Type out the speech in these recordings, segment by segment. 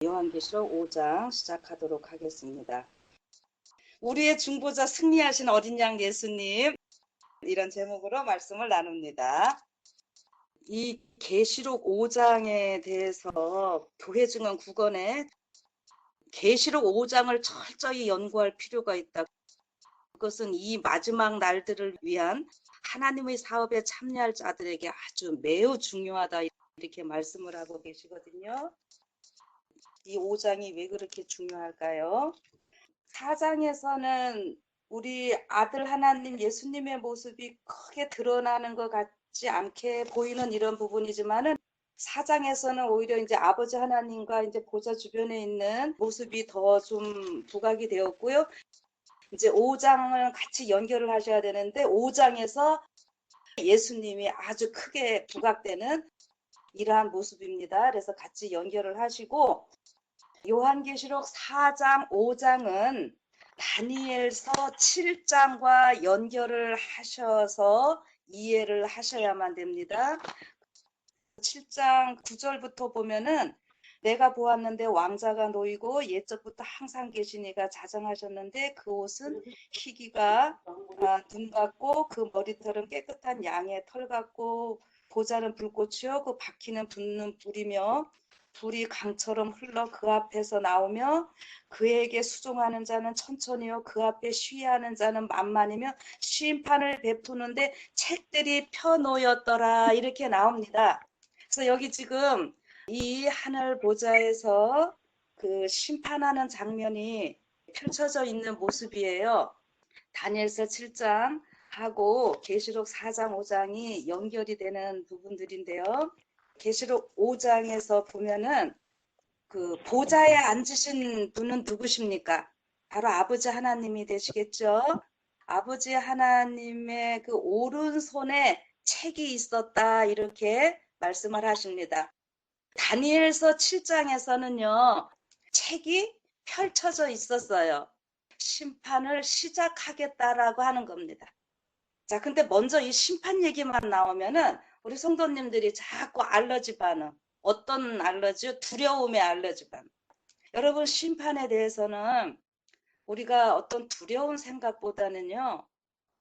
요한계시록 5장 시작하도록 하겠습니다. 우리의 중보자 승리하신 어린 양 예수님, 이런 제목으로 말씀을 나눕니다. 이 계시록 5장에 대해서 교회 증언 9권에 계시록 5장을 철저히 연구할 필요가 있다. 그것은 이 마지막 날들을 위한 하나님의 사업에 참여할 자들에게 아주 매우 중요하다, 이렇게 말씀을 하고 계시거든요. 이 5장이 왜 그렇게 중요할까요? 4장에서는 우리 아들 하나님 예수님의 모습이 크게 드러나는 것 같지 않게 보이는 이런 부분이지만은 4장에서는 오히려 이제 아버지 하나님과 이제 보좌 주변에 있는 모습이 더 좀 부각이 되었고요. 이제 5장을 같이 연결을 하셔야 되는데 5장에서 예수님이 아주 크게 부각되는 이러한 모습입니다. 그래서 같이 연결을 하시고, 요한계시록 4장, 5장은 다니엘서 7장과 연결을 하셔서 이해를 하셔야만 됩니다. 7장 9절부터 보면은 내가 보았는데 왕자가 놓이고 옛적부터 항상 계신 이가 자정하셨는데 그 옷은 희기가 눈 같고 그 머리털은 깨끗한 양의 털 같고 보좌는 불꽃이요 그 바퀴는 붙는 불이며 불이 강처럼 흘러 그 앞에서 나오며 그에게 수종하는 자는 천천히요 그 앞에 쉬하는 자는 만만이며 심판을 베푸는데 책들이 펴놓였더라, 이렇게 나옵니다. 그래서 여기 지금 이 하늘 보좌에서 그 심판하는 장면이 펼쳐져 있는 모습이에요. 다니엘서 7장 하고 계시록 4장 5장이 연결이 되는 부분들인데요. 계시록 5장에서 보면은 그 보좌에 앉으신 분은 누구십니까? 바로 아버지 하나님이 되시겠죠. 아버지 하나님의 그 오른손에 책이 있었다, 이렇게 말씀을 하십니다. 다니엘서 7장에서는요, 책이 펼쳐져 있었어요. 심판을 시작하겠다라고 하는 겁니다. 자, 근데 먼저 이 심판 얘기만 나오면은 우리 성도님들이 자꾸 알러지 반응. 어떤 알러지요? 두려움의 알러지 반응. 여러분, 심판에 대해서는 우리가 어떤 두려운 생각보다는요,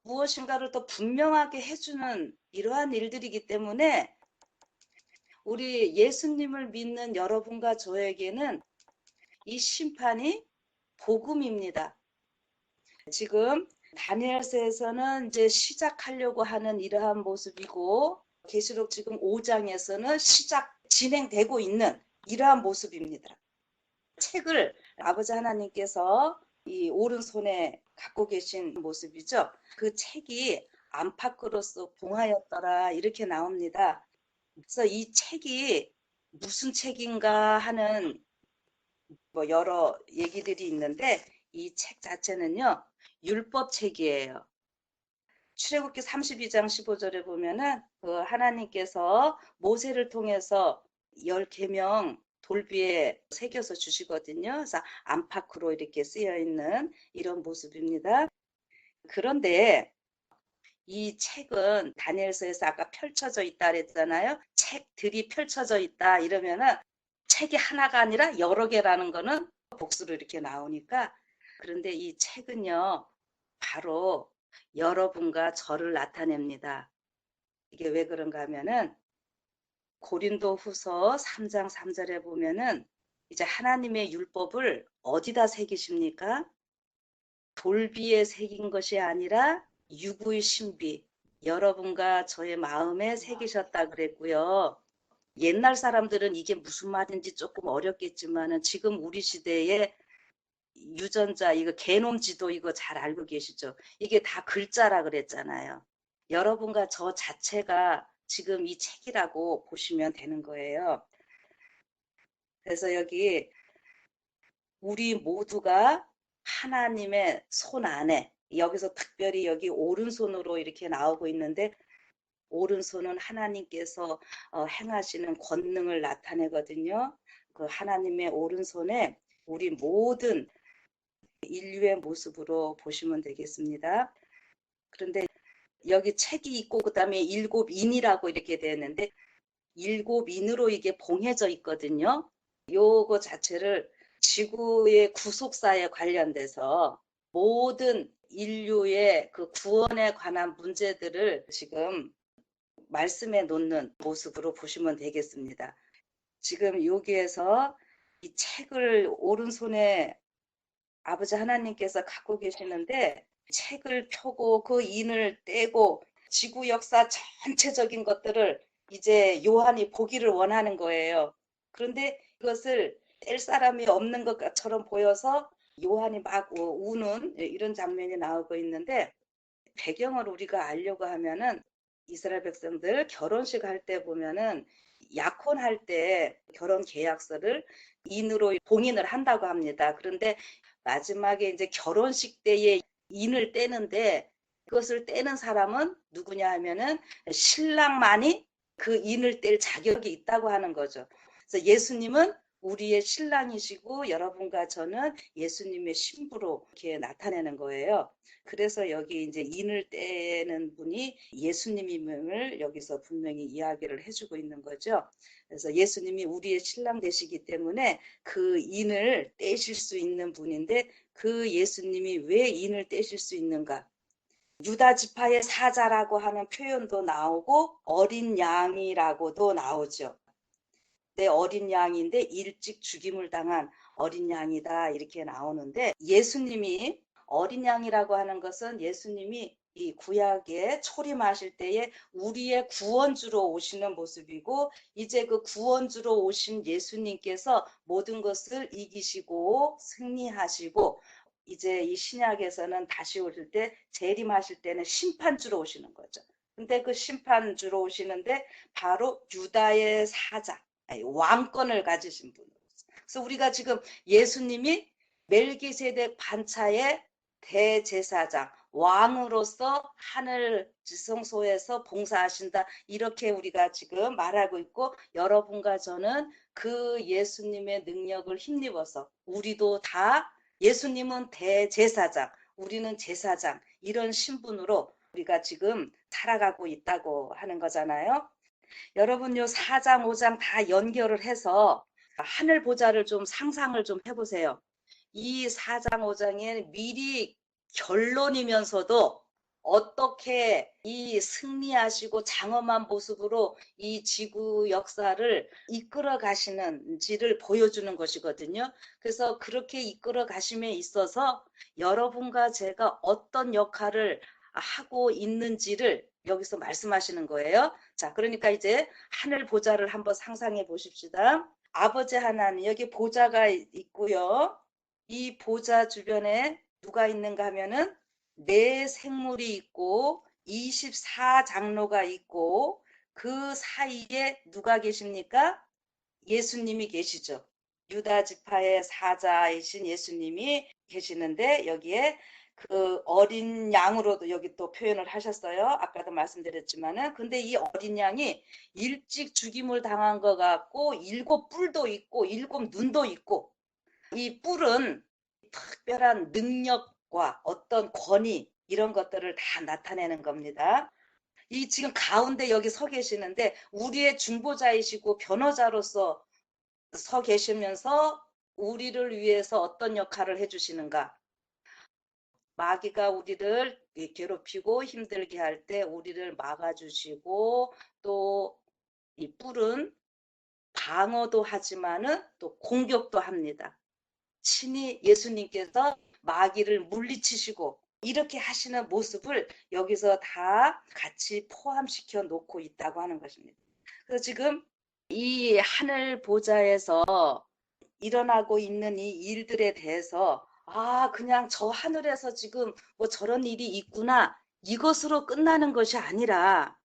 무엇인가를 더 분명하게 해주는 이러한 일들이기 때문에 우리 예수님을 믿는 여러분과 저에게는 이 심판이 복음입니다. 지금 다니엘서에서는 이제 시작하려고 하는 이러한 모습이고 계시록 지금 5장에서는 진행되고 있는 이러한 모습입니다. 책을 아버지 하나님께서 이 오른손에 갖고 계신 모습이죠. 그 책이 안팎으로서 봉하였더라, 이렇게 나옵니다. 그래서 이 책이 무슨 책인가 하는 뭐 여러 얘기들이 있는데 이 책 자체는요, 율법 책이에요. 출애굽기 32장 15절에 보면은 그 하나님께서 모세를 통해서 10계명 돌비에 새겨서 주시거든요. 그래서 안팎으로 이렇게 쓰여 있는 이런 모습입니다. 그런데 이 책은 다니엘서에서 아까 펼쳐져 있다 그랬잖아요. 책들이 펼쳐져 있다 이러면은 책이 하나가 아니라 여러 개라는 거는 복수로 이렇게 나오니까, 그런데 이 책은요, 바로 여러분과 저를 나타냅니다. 이게 왜 그런가 하면은 고린도 후서 3장 3절에 보면은 이제 하나님의 율법을 어디다 새기십니까? 돌비에 새긴 것이 아니라 유구의 신비, 여러분과 저의 마음에 새기셨다 그랬고요. 옛날 사람들은 이게 무슨 말인지 조금 어렵겠지만은 지금 우리 시대에 유전자 이거 게놈 지도 이거 잘 알고 계시죠? 이게 다 글자라 그랬잖아요. 여러분과 저 자체가 지금 이 책이라고 보시면 되는 거예요. 그래서 여기 우리 모두가 하나님의 손 안에, 여기서 특별히 여기 오른손으로 이렇게 나오고 있는데 오른손은 하나님께서 행하시는 권능을 나타내거든요. 그 하나님의 오른손에 우리 모든 인류의 모습으로 보시면 되겠습니다. 그런데 여기 책이 있고 그다음에 일곱 인이라고 이렇게 되는데 일곱 인으로 이게 봉해져 있거든요. 요거 자체를 지구의 구속사에 관련돼서 모든 인류의 그 구원에 관한 문제들을 지금 말씀해 놓는 모습으로 보시면 되겠습니다. 지금 여기에서 이 책을 오른손에 아버지 하나님께서 갖고 계시는데 책을 펴고 그 인을 떼고 지구 역사 전체적인 것들을 이제 요한이 보기를 원하는 거예요. 그런데 이것을 뗄 사람이 없는 것처럼 보여서 요한이 막 우는 이런 장면이 나오고 있는데 배경을 우리가 알려고 하면은 이스라엘 백성들 결혼식 할 때 보면은 약혼할 때 결혼 계약서를 인으로 봉인을 한다고 합니다. 그런데 마지막에 이제 결혼식 때에 인을 떼는데 그것을 떼는 사람은 누구냐 하면은 신랑만이 그 인을 뗄 자격이 있다고 하는 거죠. 그래서 예수님은 우리의 신랑이시고 여러분과 저는 예수님의 신부로 이렇게 나타내는 거예요. 그래서 여기 이제 인을 떼는 분이 예수님임을 여기서 분명히 이야기를 해주고 있는 거죠. 그래서 예수님이 우리의 신랑 되시기 때문에 그 인을 떼실 수 있는 분인데 그 예수님이 왜 인을 떼실 수 있는가? 유다 지파의 사자라고 하는 표현도 나오고 어린 양이라고도 나오죠. 내 어린 양인데 일찍 죽임을 당한 어린 양이다 이렇게 나오는데 예수님이 어린 양이라고 하는 것은 예수님이 이 구약에 초림하실 때에 우리의 구원주로 오시는 모습이고 이제 그 구원주로 오신 예수님께서 모든 것을 이기시고 승리하시고 이제 이 신약에서는 다시 오실 때 재림하실 때는 심판주로 오시는 거죠. 근데 그 심판주로 오시는데 바로 유다의 사자 왕권을 가지신 분. 그래서 우리가 지금 예수님이 멜기세덱 반차의 대제사장, 왕으로서 하늘 지성소에서 봉사하신다. 이렇게 우리가 지금 말하고 있고 여러분과 저는 그 예수님의 능력을 힘입어서 우리도 다 예수님은 대제사장, 우리는 제사장 이런 신분으로 우리가 지금 살아가고 있다고 하는 거잖아요. 여러분 요 4장 5장 다 연결을 해서 하늘 보좌를 좀 상상을 좀 해보세요. 이 4장 5장에 미리 결론이면서도 어떻게 이 승리하시고 장엄한 모습으로 이 지구 역사를 이끌어 가시는지를 보여주는 것이거든요. 그래서 그렇게 이끌어 가심에 있어서 여러분과 제가 어떤 역할을 하고 있는지를 여기서 말씀하시는 거예요. 자, 그러니까 이제 하늘 보좌를 한번 상상해 보십시다. 아버지 하나님, 여기 보좌가 있고요. 이 보좌 주변에 누가 있는가 하면은 네 생물이 있고 24장로가 있고 그 사이에 누가 계십니까? 예수님이 계시죠. 유다 지파의 사자이신 예수님이 계시는데 여기에 그 어린 양으로도 여기 또 표현을 하셨어요. 아까도 말씀드렸지만은 근데 이 어린 양이 일찍 죽임을 당한 것 같고 7뿔도 있고 7눈도 있고 이 뿔은 특별한 능력과 어떤 권위 이런 것들을 다 나타내는 겁니다. 이 지금 가운데 여기 서 계시는데 우리의 중보자이시고 변호자로서 서 계시면서 우리를 위해서 어떤 역할을 해주시는가? 마귀가 우리를 괴롭히고 힘들게 할 때 우리를 막아주시고 또 이 뿔은 방어도 하지만은 또 공격도 합니다. 친히 예수님께서 마귀를 물리치시고 이렇게 하시는 모습을 여기서 다 같이 포함시켜 놓고 있다고 하는 것입니다. 그래서 지금 이 하늘 보좌에서 일어나고 있는 이 일들에 대해서 그냥 저 하늘에서 지금 뭐 저런 일이 있구나 이것으로 끝나는 것이 아니라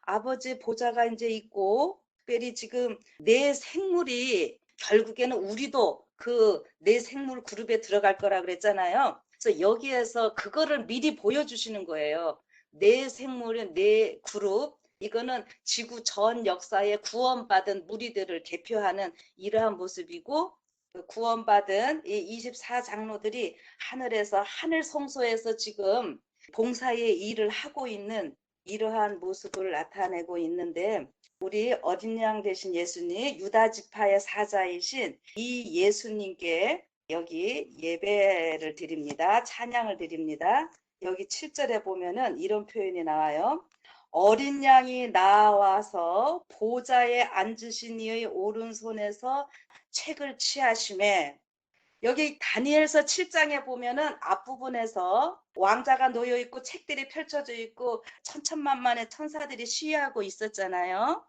아버지 보좌가 이제 있고 특별히 지금 내 생물이 결국에는 우리도 그 내 생물 그룹에 들어갈 거라 그랬잖아요. 그래서 여기에서 그거를 미리 보여주시는 거예요. 내 생물은 내 그룹 이거는 지구 전 역사에 구원받은 무리들을 대표하는 이러한 모습이고 그 구원받은 이 24장로들이 하늘에서 하늘 성소에서 지금 봉사의 일을 하고 있는 이러한 모습을 나타내고 있는데 우리 어린 양 되신 예수님, 유다 지파의 사자이신 이 예수님께 여기 예배를 드립니다. 찬양을 드립니다. 여기 7절에 보면은 이런 표현이 나와요. 어린 양이 나와서 보좌에 앉으신 이의 오른손에서 책을 취하심에, 여기 다니엘서 7장에 보면은 앞부분에서 왕자가 놓여 있고 책들이 펼쳐져 있고 천천만만의 천사들이 시위하고 있었잖아요.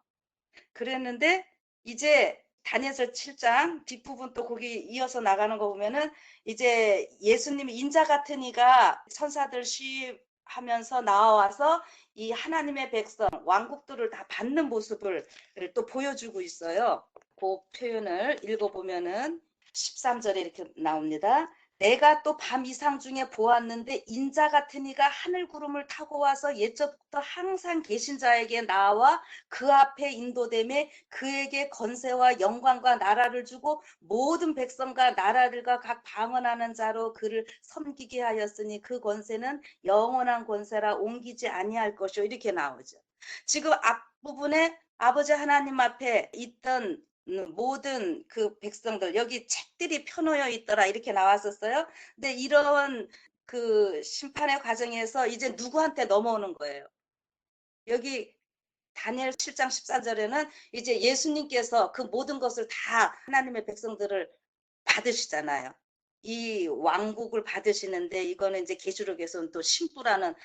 그랬는데 이제 다니엘서 7장 뒷부분 또 거기 이어서 나가는 거 보면은 이제 예수님 인자 같은 이가 천사들 시위하면서 나와서 이 하나님의 백성 왕국들을 다 받는 모습을 또 보여주고 있어요. 그 표현을 읽어보면은 13절에 이렇게 나옵니다. 내가 또 밤 이상 중에 보았는데 인자 같은 이가 하늘 구름을 타고 와서 옛적부터 항상 계신 자에게 나와 그 앞에 인도됨에 그에게 건세와 영광과 나라를 주고 모든 백성과 나라들과 각 방언하는 자로 그를 섬기게 하였으니 그 권세는 영원한 권세라 옮기지 아니할 것이요. 이렇게 나오죠. 지금 앞부분에 아버지 하나님 앞에 있던 모든 그 백성들, 여기 책들이 펴놓여 있더라 이렇게 나왔었어요. 근데 이런 그 심판의 과정에서 이제 누구한테 넘어오는 거예요. 여기 다니엘 7장 14절에는 이제 예수님께서 그 모든 것을 다 하나님의 백성들을 받으시잖아요. 이 왕국을 받으시는데 이거는 이제 계시록에서는 또 신부라는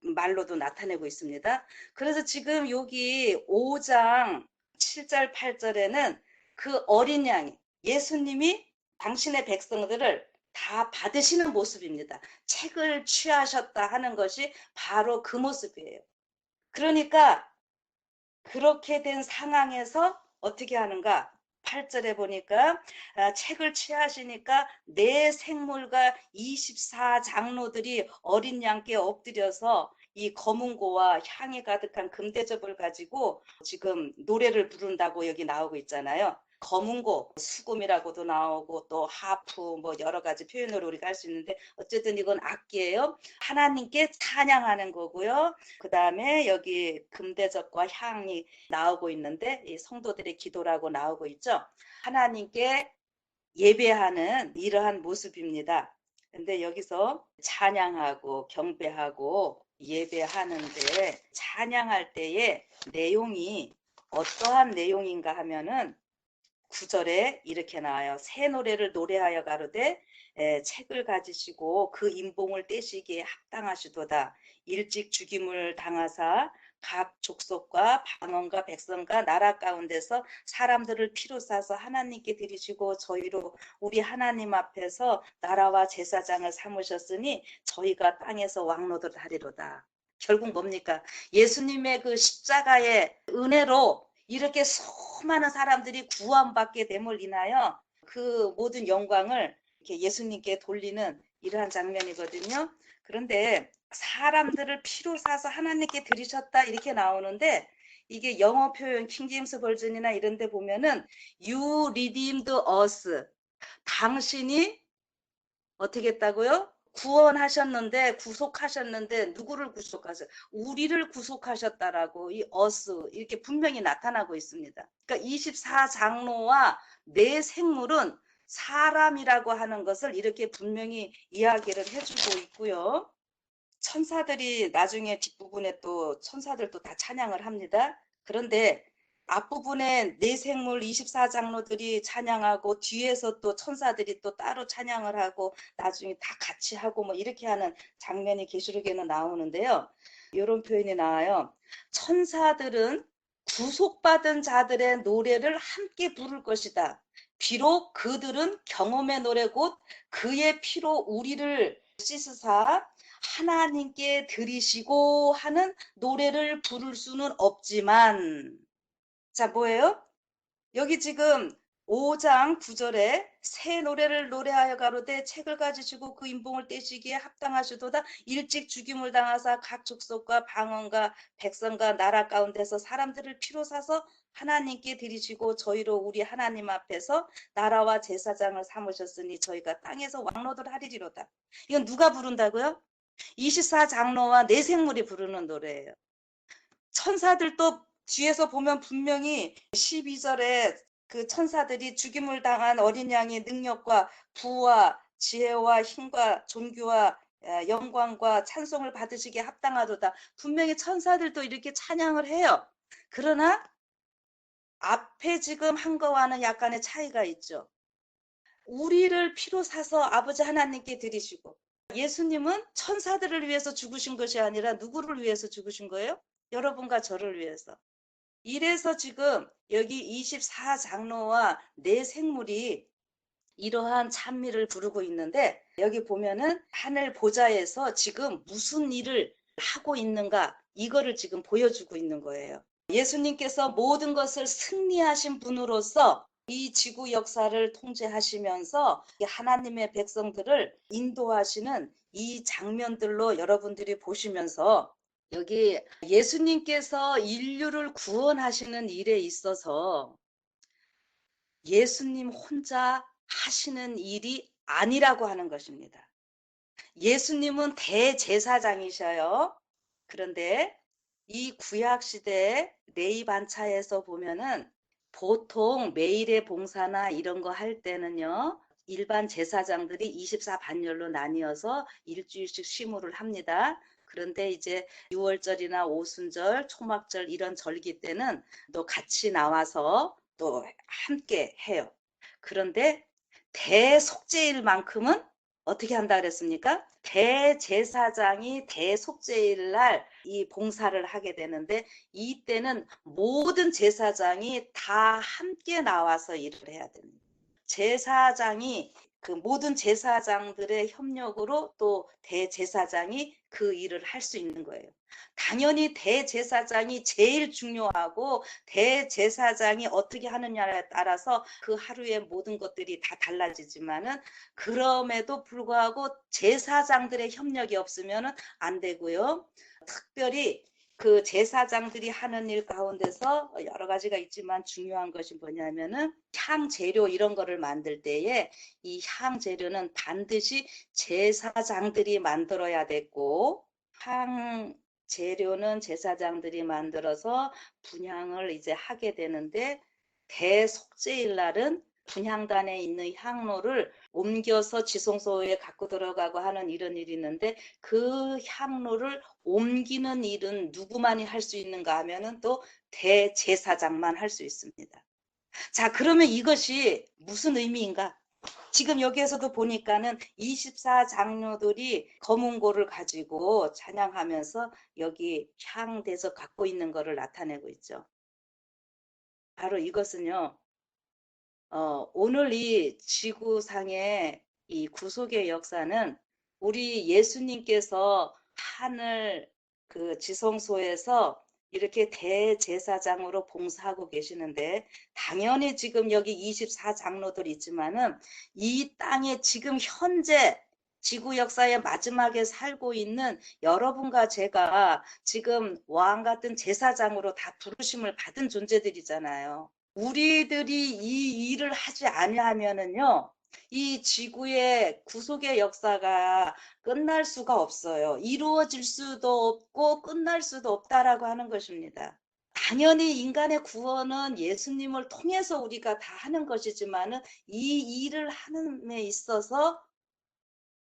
말로도 나타내고 있습니다. 그래서 지금 여기 5장 7절 8절에는 그 어린 양이 예수님이 당신의 백성들을 다 받으시는 모습입니다. 책을 취하셨다 하는 것이 바로 그 모습이에요. 그러니까 그렇게 된 상황에서 어떻게 하는가? 8절에 보니까 책을 취하시니까 내 생물과 24장로들이 어린 양께 엎드려서 이 검은고와 향이 가득한 금대접을 가지고 지금 노래를 부른다고 여기 나오고 있잖아요. 검은고, 수금이라고도 나오고 또 하프 뭐 여러 가지 표현으로 우리가 할 수 있는데 어쨌든 이건 악기예요. 하나님께 찬양하는 거고요. 그 다음에 여기 금대접과 향이 나오고 있는데 이 성도들의 기도라고 나오고 있죠. 하나님께 예배하는 이러한 모습입니다. 근데 여기서 찬양하고 경배하고 예배하는데 찬양할 때의 내용이 어떠한 내용인가 하면은 9절에 이렇게 나와요. 새 노래를 노래하여 가로되 책을 가지시고 그 인봉을 떼시기에 합당하시도다. 일찍 죽임을 당하사 각 족속과 방언과 백성과 나라 가운데서 사람들을 피로 싸서 하나님께 드리시고 저희로 우리 하나님 앞에서 나라와 제사장을 삼으셨으니 저희가 땅에서 왕노릇 하리로다. 결국 뭡니까? 예수님의 그 십자가의 은혜로 이렇게 수많은 사람들이 구원받게 됨을 인하여 그 모든 영광을 이렇게 예수님께 돌리는 이러한 장면이거든요. 그런데 사람들을 피로 사서 하나님께 드리셨다 이렇게 나오는데 이게 영어 표현 킹제임스 버전이나 이런 데 보면은 You redeemed us. 당신이 어떻게 했다고요? 구원하셨는데 구속하셨는데 누구를 구속하세요? 우리를 구속하셨다라고 이 us 이렇게 분명히 나타나고 있습니다. 그러니까 24장로와 내 생물은 사람이라고 하는 것을 이렇게 분명히 이야기를 해주고 있고요. 천사들이 나중에 뒷부분에 또 천사들도 다 찬양을 합니다. 그런데 앞부분에 내 생물 24장로들이 찬양하고 뒤에서 또 천사들이 또 따로 찬양을 하고 나중에 다 같이 하고 뭐 이렇게 하는 장면이 계시록에는 나오는데요. 이런 표현이 나와요. 천사들은 구속받은 자들의 노래를 함께 부를 것이다. 비록 그들은 경험의 노래 곧 그의 피로 우리를 씻으사 하나님께 드리시고 하는 노래를 부를 수는 없지만, 자 뭐예요? 여기 지금 5장 9절에 새 노래를 노래하여 가로되 책을 가지시고 그 인봉을 떼시기에 합당하시도다. 일찍 죽임을 당하사 각 족속과 방언과 백성과 나라 가운데서 사람들을 피로 사서 하나님께 드리시고 저희로 우리 하나님 앞에서 나라와 제사장을 삼으셨으니 저희가 땅에서 왕노들 하리리로다. 이건 누가 부른다고요? 24장로와 내 생물이 부르는 노래예요. 천사들도 뒤에서 보면 분명히 12절에 그 천사들이 죽임을 당한 어린 양의 능력과 부와 지혜와 힘과 존귀와 영광과 찬송을 받으시기에 합당하도다. 분명히 천사들도 이렇게 찬양을 해요. 그러나 앞에 지금 한 거와는 약간의 차이가 있죠. 우리를 피로 사서 아버지 하나님께 드리시고, 예수님은 천사들을 위해서 죽으신 것이 아니라 누구를 위해서 죽으신 거예요? 여러분과 저를 위해서. 이래서 지금 여기 24장로와 네 생물이 이러한 찬미를 부르고 있는데, 여기 보면은 하늘 보좌에서 지금 무슨 일을 하고 있는가, 이거를 지금 보여주고 있는 거예요. 예수님께서 모든 것을 승리하신 분으로서 이 지구 역사를 통제하시면서 하나님의 백성들을 인도하시는 이 장면들로 여러분들이 보시면서, 여기 예수님께서 인류를 구원하시는 일에 있어서 예수님 혼자 하시는 일이 아니라고 하는 것입니다. 예수님은 대제사장이셔요. 그런데 이 구약시대 레위 반차에서 보면은 보통 매일의 봉사나 이런 거 할 때는요, 일반 제사장들이 24반열로 나뉘어서 일주일씩 쉬무를 합니다. 그런데 이제 6월절이나 오순절, 초막절 이런 절기 때는 또 같이 나와서 또 함께 해요. 그런데 대속죄일만큼은 어떻게 한다 그랬습니까? 대제사장이 대속죄일 날 이 봉사를 하게 되는데, 이때는 모든 제사장이 다 함께 나와서 일을 해야 됩니다. 제사장이 그 모든 제사장들의 협력으로 또 대제사장이 그 일을 할 수 있는 거예요. 당연히 대제사장이 제일 중요하고 대제사장이 어떻게 하느냐에 따라서 그 하루의 모든 것들이 다 달라지지만은, 그럼에도 불구하고 제사장들의 협력이 없으면 안 되고요. 특별히 그 제사장들이 하는 일 가운데서 여러 가지가 있지만 중요한 것이 뭐냐면은 향재료 이런 거를 만들 때에 이 향재료는 반드시 제사장들이 만들어야 됐고, 향재료는 제사장들이 만들어서 분향을 이제 하게 되는데, 대속죄일 날은 분향단에 있는 향로를 옮겨서 지성소에 갖고 들어가고 하는 이런 일이 있는데, 그 향로를 옮기는 일은 누구만이 할 수 있는가 하면은 또 대제사장만 할 수 있습니다. 자, 그러면 이것이 무슨 의미인가? 지금 여기에서도 보니까는 24장로들이 검은고를 가지고 찬양하면서 여기 향대서 갖고 있는 것을 나타내고 있죠. 바로 이것은요, 오늘 이 지구상의 이 구속의 역사는 우리 예수님께서 하늘 그 지성소에서 이렇게 대제사장으로 봉사하고 계시는데, 당연히 지금 여기 24장로들 있지만은 이 땅에 지금 현재 지구 역사의 마지막에 살고 있는 여러분과 제가 지금 왕 같은 제사장으로 다 부르심을 받은 존재들이잖아요. 우리들이 이 일을 하지 아니하면은요, 이 지구의 구속의 역사가 끝날 수가 없어요. 이루어질 수도 없고 끝날 수도 없다라고 하는 것입니다. 당연히 인간의 구원은 예수님을 통해서 우리가 다 하는 것이지만은 이 일을 하는 데 있어서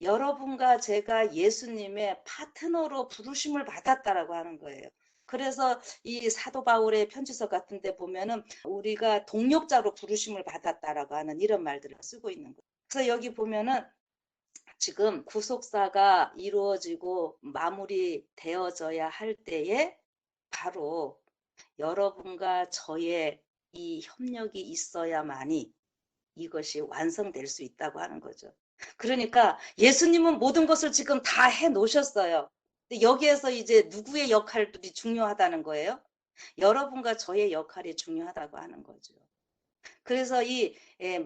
여러분과 제가 예수님의 파트너로 부르심을 받았다라고 하는 거예요. 그래서 이 사도 바울의 편지서 같은 데 보면은 우리가 동력자로 부르심을 받았다라고 하는 이런 말들을 쓰고 있는 거예요. 그래서 여기 보면은 지금 구속사가 이루어지고 마무리되어져야 할 때에 바로 여러분과 저의 이 협력이 있어야만이 이것이 완성될 수 있다고 하는 거죠. 그러니까 예수님은 모든 것을 지금 다 해 놓으셨어요. 근데 여기에서 이제 누구의 역할들이 중요하다는 거예요? 여러분과 저의 역할이 중요하다고 하는 거죠. 그래서 이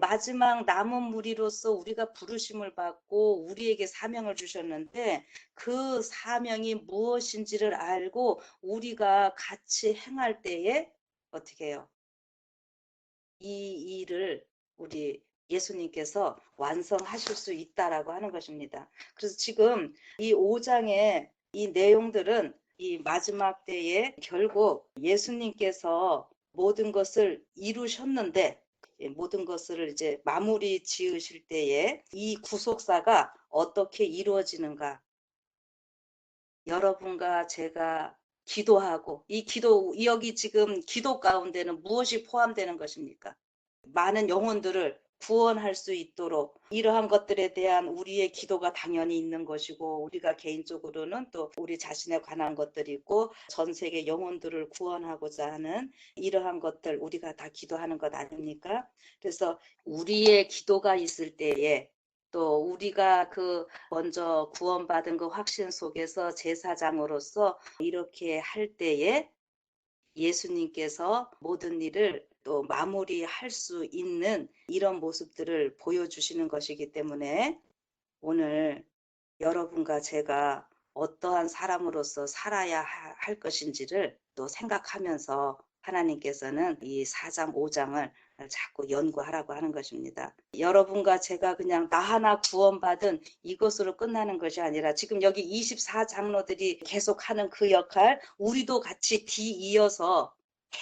마지막 남은 무리로서 우리가 부르심을 받고 우리에게 사명을 주셨는데, 그 사명이 무엇인지를 알고 우리가 같이 행할 때에 어떻게 해요? 이 일을 우리 예수님께서 완성하실 수 있다라고 하는 것입니다. 그래서 지금 이 5장의 이 내용들은 이 마지막 때에 결국 예수님께서 모든 것을 이루셨는데 모든 것을 이제 마무리 지으실 때에 이 구속사가 어떻게 이루어지는가? 여러분과 제가 기도하고 이 기도 여기 지금 기도 가운데는 무엇이 포함되는 것입니까? 많은 영혼들을 구원할 수 있도록 이러한 것들에 대한 우리의 기도가 당연히 있는 것이고 우리가 개인적으로는 또 우리 자신에 관한 것들이 있고 전 세계 영혼들을 구원하고자 하는 이러한 것들 우리가 다 기도하는 것 아닙니까? 그래서 우리의 기도가 있을 때에 또 우리가 그 먼저 구원받은 그 확신 속에서 제사장으로서 이렇게 할 때에 예수님께서 모든 일을 또 마무리할 수 있는 이런 모습들을 보여주시는 것이기 때문에 오늘 여러분과 제가 어떠한 사람으로서 살아야 할 것인지를 또 생각하면서 하나님께서는 이 4장, 5장을 자꾸 연구하라고 하는 것입니다. 여러분과 제가 그냥 나 하나 구원받은 이것으로 끝나는 것이 아니라 지금 여기 24장로들이 계속하는 그 역할 우리도 같이 뒤이어서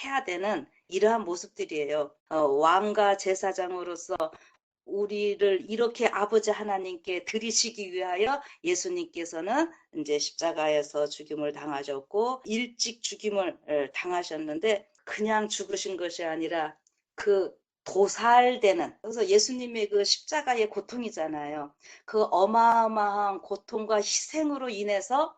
해야 되는 이러한 모습들이에요. 왕과 제사장으로서 우리를 이렇게 아버지 하나님께 드리시기 위하여 예수님께서는 이제 십자가에서 죽임을 당하셨고 일찍 죽임을 당하셨는데 그냥 죽으신 것이 아니라 그 도살되는 그래서 예수님의 그 십자가의 고통이잖아요. 그 어마어마한 고통과 희생으로 인해서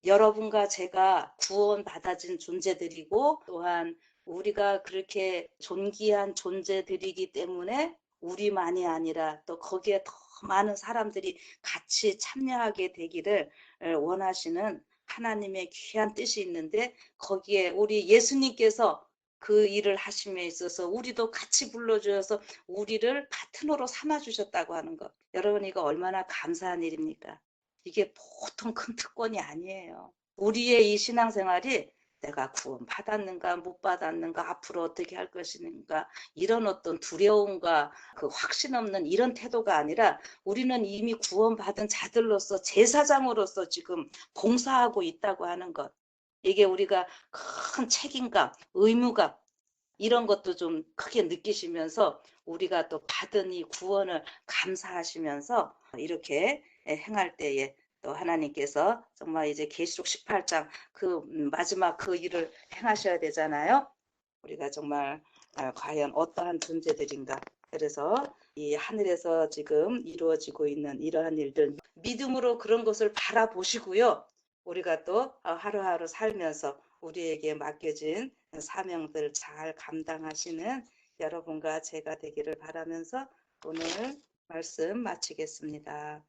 여러분과 제가 구원받아진 존재들이고 또한 우리가 그렇게 존귀한 존재들이기 때문에 우리만이 아니라 또 거기에 더 많은 사람들이 같이 참여하게 되기를 원하시는 하나님의 귀한 뜻이 있는데 거기에 우리 예수님께서 그 일을 하심에 있어서 우리도 같이 불러주셔서 우리를 파트너로 삼아주셨다고 하는 것. 여러분 이거 얼마나 감사한 일입니까? 이게 보통 큰 특권이 아니에요. 우리의 이 신앙생활이 내가 구원 받았는가 못 받았는가 앞으로 어떻게 할 것인가 이런 어떤 두려움과 그 확신 없는 이런 태도가 아니라 우리는 이미 구원받은 자들로서 제사장으로서 지금 봉사하고 있다고 하는 것. 이게 우리가 큰 책임감, 의무감 이런 것도 좀 크게 느끼시면서 우리가 또 받은 이 구원을 감사하시면서 이렇게 행할 때에 또 하나님께서 정말 이제 계시록 18장 그 마지막 그 일을 행하셔야 되잖아요. 우리가 정말 과연 어떠한 존재들인가. 그래서 이 하늘에서 지금 이루어지고 있는 이러한 일들 믿음으로 그런 것을 바라보시고요. 우리가 또 하루하루 살면서 우리에게 맡겨진 사명들 잘 감당하시는 여러분과 제가 되기를 바라면서 오늘 말씀 마치겠습니다.